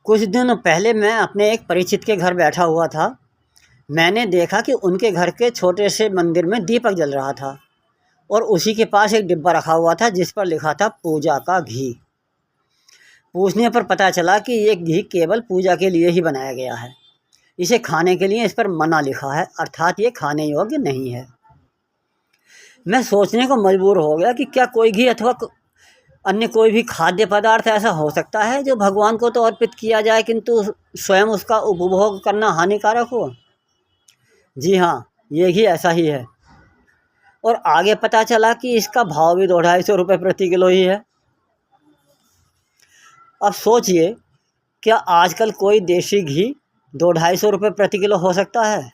कुछ दिनों पहले मैं अपने एक परिचित के घर बैठा हुआ था। मैंने देखा कि उनके घर के छोटे से मंदिर में दीपक जल रहा था और उसी के पास एक डिब्बा रखा हुआ था जिस पर लिखा था पूजा का घी। पूछने पर पता चला कि ये घी केवल पूजा के लिए ही बनाया गया है। इसे खाने के लिए इस पर मना लिखा है, अर्थात ये खाने योग्य नहीं है। मैं सोचने को मजबूर हो गया कि क्या कोई घी अथवा अन्य कोई भी खाद्य पदार्थ ऐसा हो सकता है जो भगवान को तो अर्पित किया जाए किंतु स्वयं उसका उपभोग करना हानिकारक हो। जी हाँ, ये घी ऐसा ही है। और आगे पता चला कि इसका भाव भी 200-250 रुपये प्रति किलो ही है। अब सोचिए, क्या आजकल कोई देसी घी 200-250 रुपये प्रति किलो हो सकता है,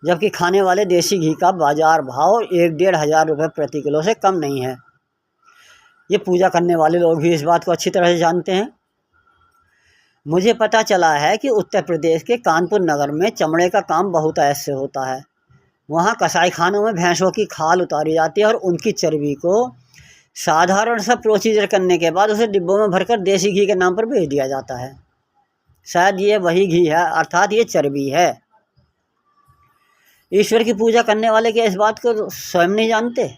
जबकि खाने वाले देसी घी का बाज़ार भाव 1-1.5 रुपये प्रति किलो से कम नहीं है। ये पूजा करने वाले लोग भी इस बात को अच्छी तरह से जानते हैं। मुझे पता चला है कि उत्तर प्रदेश के कानपुर नगर में चमड़े का काम बहुत ऐसे होता है। वहाँ कसाई खानों में भैंसों की खाल उतारी जाती है और उनकी चर्बी को साधारण सा प्रोसीजर करने के बाद उसे डिब्बों में भरकर देसी घी के नाम पर बेच दिया जाता है। शायद ये वही घी है, अर्थात ये चर्बी है। ईश्वर की पूजा करने वाले क्या इस बात को स्वयं नहीं जानते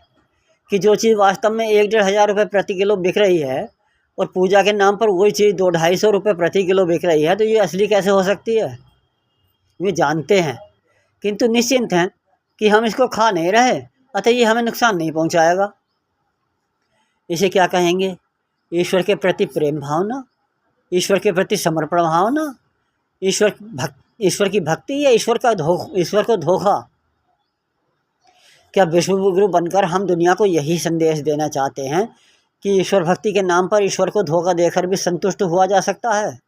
कि जो चीज़ वास्तव में 1-1.5 रुपये प्रति किलो बिक रही है और पूजा के नाम पर वही चीज़ 200-250 रुपये प्रति किलो बिक रही है, तो ये असली कैसे हो सकती है? वे जानते हैं किंतु निश्चिंत हैं कि हम इसको खा नहीं रहे, अतः ये हमें नुकसान नहीं पहुंचाएगा। इसे क्या कहेंगे? ईश्वर के प्रति प्रेम भावना, ईश्वर के प्रति समर्पण भावना, ईश्वर की भक्ति या ईश्वर को धोखा? क्या विश्व गुरु बनकर हम दुनिया को यही संदेश देना चाहते हैं कि ईश्वर भक्ति के नाम पर ईश्वर को धोखा देकर भी संतुष्ट हुआ जा सकता है?